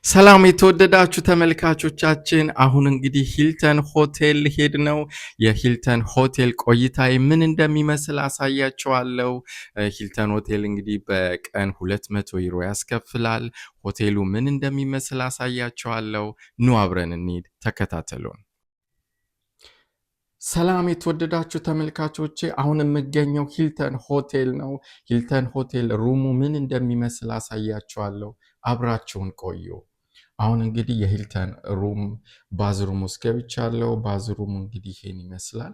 ሰላም የተወደዳችሁ ተመልካቾቻችን አሁን እንግዲህ ሂልተን ሆቴል ሄድ ነው። የሂልተን ሆቴል ቆይታዬ ምን እንደሚመስል አሳያችኋለሁ። ሂልተን ሆቴል እንግዲህ በቀን 200 ዩሮ ያስከፍላል። ሆቴሉ ምን እንደሚመስል አሳያችኋለሁ። ኑ አብረን እንሂድ፣ ተከታተሉን። ሰላም የተወደዳችሁ ተመልካቾቼ አሁን የምገኘው ሂልተን ሆቴል ነው። ሂልተን ሆቴል ሩሙ ምን እንደሚመስል አሳያችኋለሁ። አብራችሁን ቆዩ። አሁን እንግዲህ የሂልተን ሩም ባዝሩም ውስጥ ገብቻለሁ። ባዝሩሙ እንግዲህ ይሄን ይመስላል።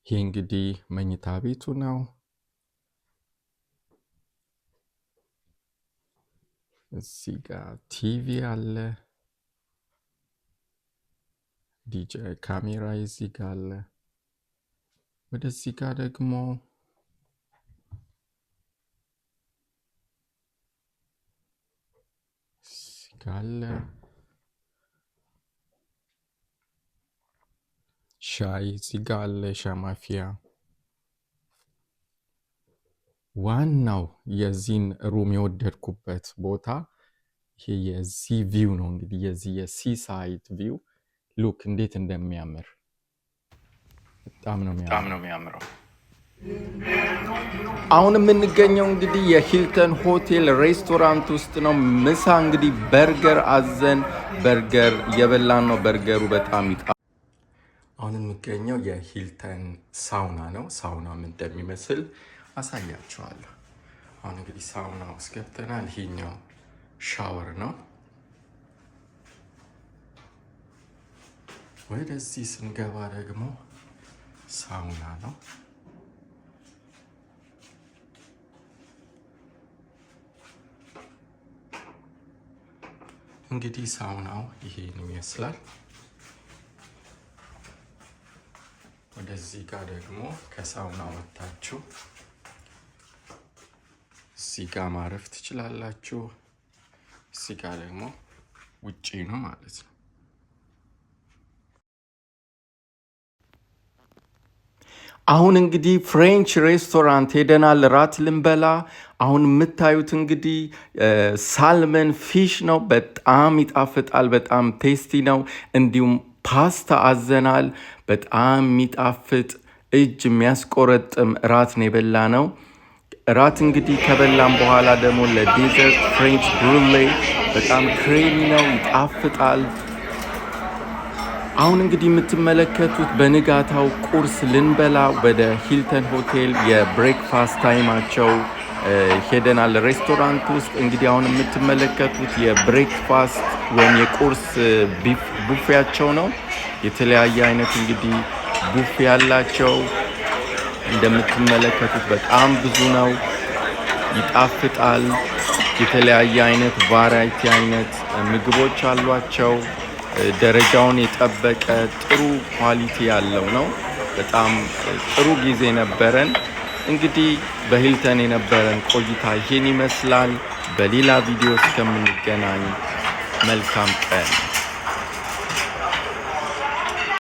ይሄ እንግዲህ መኝታ ቤቱ ነው። እዚህ ጋር ቲቪ አለ። ዲጂ ካሜራ እዚህ ጋር አለ። ወደዚህ ጋር ደግሞ አለ ሻይ እዚህ ጋር አለ። ሻይ ማፊያ። ዋናው የዚህን ሩም የወደድኩበት ቦታ ይሄ የዚህ ቪው ነው። እንግዲህ የዚህ የሲ ሳይድ ቪው ሉክ እንዴት እንደሚያምር በጣም ነው የሚያምረው። አሁን የምንገኘው እንግዲህ የሂልተን ሆቴል ሬስቶራንት ውስጥ ነው። ምሳ እንግዲህ በርገር አዘን በርገር የበላን ነው። በርገሩ በጣም አሁን የምገኘው የሂልተን ሳውና ነው። ሳውና ምን እንደሚመስል አሳያችኋለሁ። አሁን እንግዲህ ሳውና ውስጥ ገብተናል። ይሄኛው ሻወር ነው። ወደዚህ ስንገባ ደግሞ ሳውና ነው። እንግዲህ ሳውናው ይሄን ይመስላል። ወደዚህ ጋር ደግሞ ከሳውና ወጣችሁ እዚህ ጋር ማረፍ ትችላላችሁ። እዚህ ጋር ደግሞ ውጪ ነው ማለት ነው። አሁን እንግዲህ ፍሬንች ሬስቶራንት ሄደናል ራት ልንበላ። አሁን የምታዩት እንግዲህ ሳልመን ፊሽ ነው። በጣም ይጣፍጣል። በጣም ቴስቲ ነው። እንዲሁም ፓስታ አዘናል። በጣም የሚጣፍጥ እጅ የሚያስቆረጥም ራት ነው የበላ ነው። ራት እንግዲህ ከበላም በኋላ ደግሞ ለዴዘርት ፍሬንች ብሩሌ በጣም ክሬሚ ነው፣ ይጣፍጣል። አሁን እንግዲህ የምትመለከቱት በንጋታው ቁርስ ልንበላ ወደ ሂልተን ሆቴል የብሬክፋስት ታይማቸው ሄደናል ሬስቶራንት ውስጥ። እንግዲህ አሁን የምትመለከቱት የብሬክፋስት ወይም የቁርስ ቡፌያቸው ነው። የተለያየ አይነት እንግዲህ ቡፌ ያላቸው እንደምትመለከቱት በጣም ብዙ ነው፣ ይጣፍጣል። የተለያየ አይነት ቫራይቲ አይነት ምግቦች አሏቸው። ደረጃውን የጠበቀ ጥሩ ኳሊቲ ያለው ነው። በጣም ጥሩ ጊዜ ነበረን። እንግዲህ በሂልተን የነበረን ቆይታ ይሄን ይመስላል። በሌላ ቪዲዮ እስከምንገናኝ መልካም ቀን።